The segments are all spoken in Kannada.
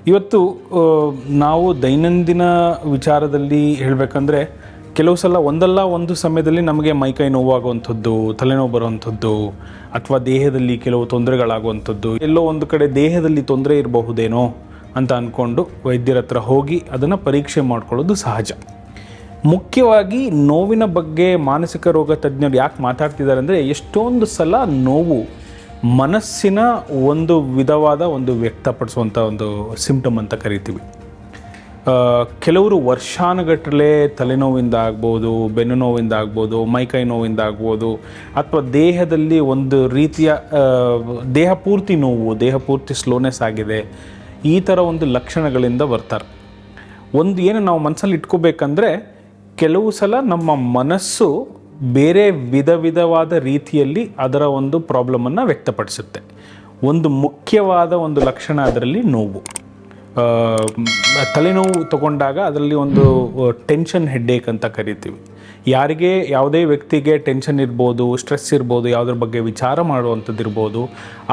ಇವತ್ತು ನಾವು ದೈನಂದಿನ ವಿಚಾರದಲ್ಲಿ ಹೇಳಬೇಕಂದ್ರೆ ಕೆಲವು ಸಲ ಒಂದಲ್ಲ ಒಂದು ಸಮಯದಲ್ಲಿ ನಮಗೆ ಮೈಕೈ ನೋವಾಗುವಂಥದ್ದು, ತಲೆನೋವು ಬರುವಂಥದ್ದು, ಅಥವಾ ದೇಹದಲ್ಲಿ ಕೆಲವು ತೊಂದರೆಗಳಾಗುವಂಥದ್ದು, ಎಲ್ಲೋ ಒಂದು ಕಡೆ ದೇಹದಲ್ಲಿ ತೊಂದರೆ ಇರಬಹುದೇನೋ ಅಂತ ಅಂದ್ಕೊಂಡು ವೈದ್ಯರ ಹತ್ರ ಹೋಗಿ ಅದನ್ನು ಪರೀಕ್ಷೆ ಮಾಡ್ಕೊಳ್ಳೋದು ಸಹಜ. ಮುಖ್ಯವಾಗಿ ನೋವಿನ ಬಗ್ಗೆ ಮಾನಸಿಕ ರೋಗ ತಜ್ಞರು ಯಾಕೆ ಮಾತಾಡ್ತಿದ್ದಾರೆ ಅಂದರೆ, ಎಷ್ಟೊಂದು ಸಲ ನೋವು ಮನಸ್ಸಿನ ಒಂದು ವಿಧವಾದ ಒಂದು ವ್ಯಕ್ತಪಡಿಸುವಂಥ ಒಂದು ಸಿಂಪ್ಟಮ್ ಅಂತ ಕರಿತೀವಿ. ಕೆಲವರು ವರ್ಷಾನುಗಟ್ಟಲೆ ತಲೆನೋವಿಂದ ಆಗ್ಬೋದು, ಬೆನ್ನು ನೋವಿಂದ ಆಗ್ಬೋದು, ಮೈಕೈ ನೋವಿಂದ ಆಗ್ಬೋದು, ಅಥವಾ ದೇಹದಲ್ಲಿ ಒಂದು ರೀತಿಯ ದೇಹ ಪೂರ್ತಿ ನೋವು, ದೇಹ ಪೂರ್ತಿ ಸ್ಲೋನೆಸ್ ಆಗಿದೆ, ಈ ಥರ ಒಂದು ಲಕ್ಷಣಗಳಿಂದ ಬರ್ತಾರೆ. ಒಂದು ಏನು ನಾವು ಮನಸ್ಸಲ್ಲಿ ಇಟ್ಕೋಬೇಕಂದ್ರೆ, ಕೆಲವು ಸಲ ನಮ್ಮ ಮನಸ್ಸು ಬೇರೆ ವಿಧವಾದ ರೀತಿಯಲ್ಲಿ ಅದರ ಒಂದು ಪ್ರಾಬ್ಲಮನ್ನು ವ್ಯಕ್ತಪಡಿಸುತ್ತೆ. ಒಂದು ಮುಖ್ಯವಾದ ಒಂದು ಲಕ್ಷಣ ಅದರಲ್ಲಿ ನೋವು. ತಲೆನೋವು ತಗೊಂಡಾಗ ಅದರಲ್ಲಿ ಒಂದು ಟೆನ್ಷನ್ ಹೆಡ್ಡೇಕ್ ಅಂತ ಕರಿತೀವಿ. ಯಾರಿಗೆ ಯಾವುದೇ ವ್ಯಕ್ತಿಗೆ ಟೆನ್ಷನ್ ಇರ್ಬೋದು, ಸ್ಟ್ರೆಸ್ ಇರ್ಬೋದು, ಯಾವುದ್ರ ಬಗ್ಗೆ ವಿಚಾರ ಮಾಡುವಂಥದ್ದು ಇರ್ಬೋದು,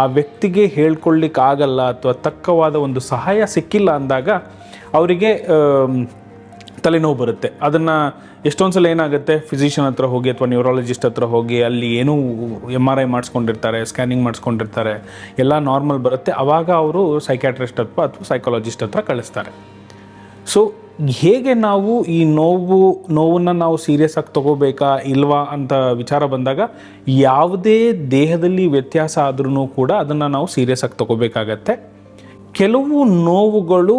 ಆ ವ್ಯಕ್ತಿಗೆ ಹೇಳ್ಕೊಳ್ಳಿಕ್ಕಾಗಲ್ಲ ಅಥವಾ ತಕ್ಕವಾದ ಒಂದು ಸಹಾಯ ಸಿಕ್ಕಿಲ್ಲ ಅಂದಾಗ ಅವರಿಗೆ ತಲೆನೋವು ಬರುತ್ತೆ. ಅದನ್ನು ಎಷ್ಟೊಂದು ಸಲ ಏನಾಗುತ್ತೆ, ಫಿಸಿಷಿಯನ್ ಹತ್ರ ಹೋಗಿ ಅಥವಾ ನ್ಯೂರಾಲಜಿಸ್ಟ್ ಹತ್ರ ಹೋಗಿ ಅಲ್ಲಿ ಏನೂ MRI ಮಾಡಿಸ್ಕೊಂಡಿರ್ತಾರೆ, ಸ್ಕ್ಯಾನಿಂಗ್ ಮಾಡಿಸ್ಕೊಂಡಿರ್ತಾರೆ, ಎಲ್ಲ ನಾರ್ಮಲ್ ಬರುತ್ತೆ. ಆವಾಗ ಅವರು ಸೈಕ್ಯಾಟ್ರಿಸ್ಟ್ ಅಥವಾ ಸೈಕಾಲಜಿಸ್ಟ್ ಹತ್ರ ಕಳಿಸ್ತಾರೆ. ಸೊ ಹೇಗೆ ನಾವು ಈ ನೋವನ್ನು ನಾವು ಸೀರಿಯಸ್ ಆಗಿ ತೊಗೋಬೇಕಾ ಇಲ್ವಾ ಅಂತ ವಿಚಾರ ಬಂದಾಗ, ಯಾವುದೇ ದೇಹದಲ್ಲಿ ವ್ಯತ್ಯಾಸ ಆದ್ರೂ ಕೂಡ ಅದನ್ನು ನಾವು ಸೀರಿಯಸ್ ಆಗಿ ತೊಗೋಬೇಕಾಗತ್ತೆ. ಕೆಲವು ನೋವುಗಳು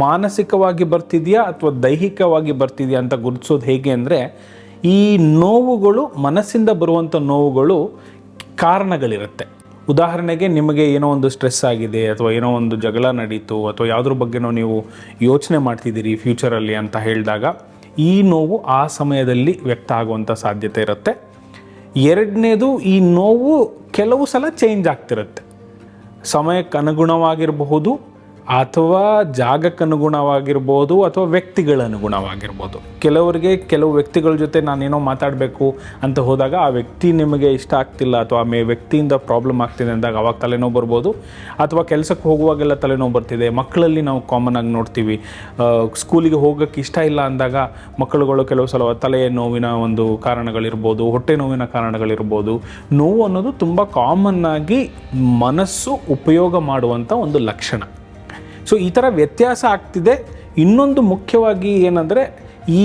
ಮಾನಸಿಕವಾಗಿ ಬರ್ತಿದೆಯಾ ಅಥವಾ ದೈಹಿಕವಾಗಿ ಬರ್ತಿದೆಯಾ ಅಂತ ಗುರುತಿಸೋದು ಹೇಗೆ ಅಂದರೆ, ಈ ನೋವುಗಳು ಮನಸ್ಸಿಂದ ಬರುವಂಥ ನೋವುಗಳು ಕಾರಣಗಳಿರುತ್ತೆ. ಉದಾಹರಣೆಗೆ, ನಿಮಗೆ ಏನೋ ಒಂದು ಸ್ಟ್ರೆಸ್ ಆಗಿದೆ, ಅಥವಾ ಏನೋ ಒಂದು ಜಗಳ ನಡೀತು, ಅಥವಾ ಯಾವುದ್ರ ಬಗ್ಗೆನೋ ನೀವು ಯೋಚನೆ ಮಾಡ್ತಿದ್ದೀರಿ ಫ್ಯೂಚರಲ್ಲಿ ಅಂತ ಹೇಳಿದಾಗ ಈ ನೋವು ಆ ಸಮಯದಲ್ಲಿ ವ್ಯಕ್ತ ಆಗುವಂಥ ಸಾಧ್ಯತೆ ಇರುತ್ತೆ. ಎರಡನೇದು, ಈ ನೋವು ಕೆಲವು ಸಲ ಚೇಂಜ್ ಆಗ್ತಿರುತ್ತೆ. ಸಮಯಕ್ಕೆ ಅನುಗುಣವಾಗಿರಬಹುದು, ಅಥವಾ ಜಾಗಕ್ಕನುಗುಣವಾಗಿರ್ಬೋದು, ಅಥವಾ ವ್ಯಕ್ತಿಗಳ ಅನುಗುಣವಾಗಿರ್ಬೋದು. ಕೆಲವರಿಗೆ ಕೆಲವು ವ್ಯಕ್ತಿಗಳ ಜೊತೆ ನಾನೇನೋ ಮಾತಾಡಬೇಕು ಅಂತ ಹೋದಾಗ ಆ ವ್ಯಕ್ತಿ ನಿಮಗೆ ಇಷ್ಟ ಆಗ್ತಿಲ್ಲ, ಅಥವಾ ವ್ಯಕ್ತಿಯಿಂದ ಪ್ರಾಬ್ಲಮ್ ಆಗ್ತಿದೆ ಅಂದಾಗ ಅವಾಗ ತಲೆನೋವು ಬರ್ಬೋದು. ಅಥವಾ ಕೆಲಸಕ್ಕೆ ಹೋಗುವಾಗೆಲ್ಲ ತಲೆನೋವು ಬರ್ತಿದೆ. ಮಕ್ಕಳಲ್ಲಿ ನಾವು ಕಾಮನ್ ಆಗಿ ನೋಡ್ತೀವಿ, ಸ್ಕೂಲಿಗೆ ಹೋಗೋಕ್ಕೆ ಇಷ್ಟ ಇಲ್ಲ ಅಂದಾಗ ಮಕ್ಕಳುಗಳು ಕೆಲವು ಸಲ ತಲೆಯ ನೋವಿನ ಒಂದು ಕಾರಣಗಳಿರ್ಬೋದು, ಹೊಟ್ಟೆ ನೋವಿನ ಕಾರಣಗಳಿರ್ಬೋದು. ನೋವು ಅನ್ನೋದು ತುಂಬ ಕಾಮನ್ನಾಗಿ ಮನಸ್ಸು ಉಪಯೋಗ ಮಾಡುವಂಥ ಒಂದು ಲಕ್ಷಣ. ಸೊ ಈ ಥರ ವ್ಯತ್ಯಾಸ ಆಗ್ತಿದೆ. ಇನ್ನೊಂದು ಮುಖ್ಯವಾಗಿ ಏನಂದರೆ, ಈ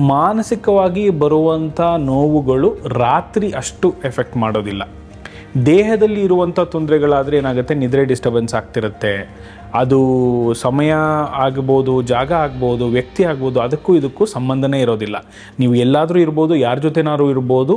ಮಾನಸಿಕವಾಗಿ ಬರುವಂಥ ನೋವುಗಳು ರಾತ್ರಿ ಅಷ್ಟು ಎಫೆಕ್ಟ್ ಮಾಡೋದಿಲ್ಲ. ದೇಹದಲ್ಲಿ ಇರುವಂಥ ತೊಂದರೆಗಳಾದರೆ ಏನಾಗುತ್ತೆ, ನಿದ್ರೆ ಡಿಸ್ಟರ್ಬೆನ್ಸ್ ಆಗ್ತಿರುತ್ತೆ. ಅದು ಸಮಯ ಆಗ್ಬೋದು, ಜಾಗ ಆಗ್ಬೋದು, ವ್ಯಕ್ತಿ ಆಗ್ಬೋದು, ಅದಕ್ಕೂ ಇದಕ್ಕೂ ಸಂಬಂಧನೇ ಇರೋದಿಲ್ಲ. ನೀವು ಎಲ್ಲಾದರೂ ಇರ್ಬೋದು, ಯಾರ ಜೊತೆನಾದ್ರು ಇರ್ಬೋದು,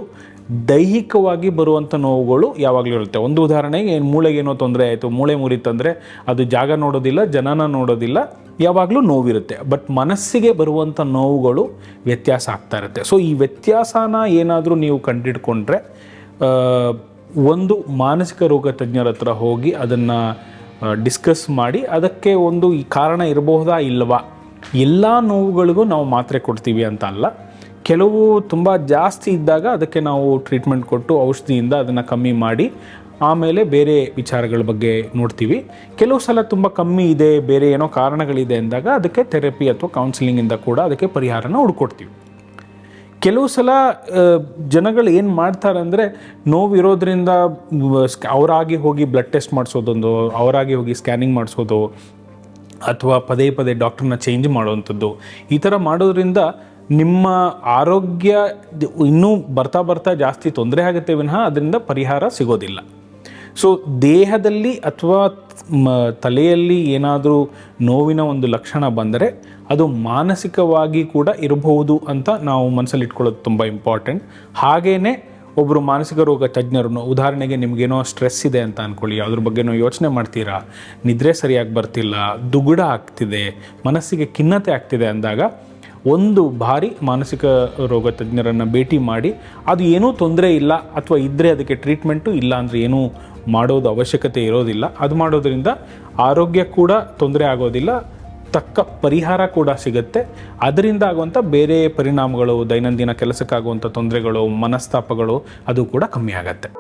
ದೈಹಿಕವಾಗಿ ಬರುವಂಥ ನೋವುಗಳು ಯಾವಾಗಲೂ ಇರುತ್ತೆ. ಒಂದು ಉದಾಹರಣೆಗೆ, ಮೂಳೆಗೇನೋ ತೊಂದರೆ ಆಯಿತು, ಮೂಳೆ ಮುರಿತಂದರೆ ಅದು ಜಾಗ ನೋಡೋದಿಲ್ಲ, ಜನನ ನೋಡೋದಿಲ್ಲ, ಯಾವಾಗಲೂ ನೋವಿರುತ್ತೆ. ಬಟ್ ಮನಸ್ಸಿಗೆ ಬರುವಂಥ ನೋವುಗಳು ವ್ಯತ್ಯಾಸ ಆಗ್ತಾ ಇರುತ್ತೆ. ಸೊ ಈ ವ್ಯತ್ಯಾಸನ ಏನಾದರೂ ನೀವು ಕಂಡಿಡ್ಕೊಂಡ್ರೆ, ಒಂದು ಮಾನಸಿಕ ರೋಗ ತಜ್ಞರ ಹತ್ರ ಹೋಗಿ ಅದನ್ನು ಡಿಸ್ಕಸ್ ಮಾಡಿ, ಅದಕ್ಕೆ ಒಂದು ಈ ಕಾರಣ ಇರಬಹುದಾ ಇಲ್ಲವಾ. ಎಲ್ಲ ನೋವುಗಳಿಗೂ ನಾವು ಮಾತ್ರೆ ಕೊಡ್ತೀವಿ ಅಂತ ಅಲ್ಲ. ಕೆಲವು ತುಂಬ ಜಾಸ್ತಿ ಇದ್ದಾಗ ಅದಕ್ಕೆ ನಾವು ಟ್ರೀಟ್ಮೆಂಟ್ ಕೊಟ್ಟು ಔಷಧಿಯಿಂದ ಅದನ್ನು ಕಮ್ಮಿ ಮಾಡಿ ಆಮೇಲೆ ಬೇರೆ ವಿಚಾರಗಳ ಬಗ್ಗೆ ನೋಡ್ತೀವಿ. ಕೆಲವು ಸಲ ತುಂಬ ಕಮ್ಮಿ ಇದೆ, ಬೇರೆ ಏನೋ ಕಾರಣಗಳಿದೆ ಅಂದಾಗ ಅದಕ್ಕೆ ಥೆರಪಿ ಅಥವಾ ಕೌನ್ಸಿಲಿಂಗಿಂದ ಕೂಡ ಅದಕ್ಕೆ ಪರಿಹಾರನ ಹುಡ್ಕೊಡ್ತೀವಿ. ಕೆಲವು ಸಲ ಜನಗಳು ಏನು ಮಾಡ್ತಾರೆ ಅಂದರೆ, ನೋವಿರೋದ್ರಿಂದ ಅವರಾಗಿ ಹೋಗಿ ಬ್ಲಡ್ ಟೆಸ್ಟ್ ಮಾಡಿಸೋದೊಂದು, ಅವರಾಗಿ ಹೋಗಿ ಸ್ಕ್ಯಾನಿಂಗ್ ಮಾಡಿಸೋದು, ಅಥವಾ ಪದೇ ಪದೇ ಡಾಕ್ಟ್ರನ್ನ ಚೇಂಜ್ ಮಾಡೋವಂಥದ್ದು. ಈ ಥರ ಮಾಡೋದ್ರಿಂದ ನಿಮ್ಮ ಆರೋಗ್ಯ ಇನ್ನೂ ಬರ್ತಾ ಜಾಸ್ತಿ ತೊಂದರೆ ಆಗುತ್ತೆ ವಿನಃ ಅದರಿಂದ ಪರಿಹಾರ ಸಿಗೋದಿಲ್ಲ. ಸೊ ದೇಹದಲ್ಲಿ ಅಥವಾ ತಲೆಯಲ್ಲಿ ಏನಾದರೂ ನೋವಿನ ಒಂದು ಲಕ್ಷಣ ಬಂದರೆ ಅದು ಮಾನಸಿಕವಾಗಿ ಕೂಡ ಇರಬಹುದು ಅಂತ ನಾವು ಮನಸ್ಸಲ್ಲಿ ಇಟ್ಕೊಳ್ಳೋದು ತುಂಬ ಇಂಪಾರ್ಟೆಂಟ್. ಹಾಗೆಯೇ ಒಬ್ಬರು ಮಾನಸಿಕ ರೋಗ ತಜ್ಞರನ್ನು, ಉದಾಹರಣೆಗೆ ನಿಮಗೇನೋ ಸ್ಟ್ರೆಸ್ ಇದೆ ಅಂತ ಅಂದ್ಕೊಳ್ಳಿ, ಅದ್ರ ಬಗ್ಗೆನೋ ಯೋಚನೆ ಮಾಡ್ತೀರಾ, ನಿದ್ರೆ ಸರಿಯಾಗಿ ಬರ್ತಿಲ್ಲ, ದುಗುಡ ಆಗ್ತಿದೆ, ಮನಸ್ಸಿಗೆ ಖಿನ್ನತೆ ಆಗ್ತಿದೆ ಅಂದಾಗ ಒಂದು ಬಾರಿ ಮಾನಸಿಕ ರೋಗ ತಜ್ಞರನ್ನು ಭೇಟಿ ಮಾಡಿ, ಅದು ಏನೂ ತೊಂದರೆ ಇಲ್ಲ ಅಥವಾ ಇದ್ದರೆ ಅದಕ್ಕೆ ಟ್ರೀಟ್ಮೆಂಟು, ಇಲ್ಲ ಅಂದರೆ ಏನೂ ಮಾಡೋದು ಅವಶ್ಯಕತೆ ಇರೋದಿಲ್ಲ. ಅದು ಮಾಡೋದ್ರಿಂದ ಆರೋಗ್ಯ ಕೂಡ ತೊಂದರೆ ಆಗೋದಿಲ್ಲ, ತಕ್ಕ ಪರಿಹಾರ ಕೂಡ ಸಿಗುತ್ತೆ. ಅದರಿಂದ ಆಗುವಂಥ ಬೇರೆ ಪರಿಣಾಮಗಳು, ದೈನಂದಿನ ಕೆಲಸಕ್ಕಾಗುವಂಥ ತೊಂದರೆಗಳು, ಮನಸ್ತಾಪಗಳು ಅದು ಕೂಡ ಕಮ್ಮಿ ಆಗುತ್ತೆ.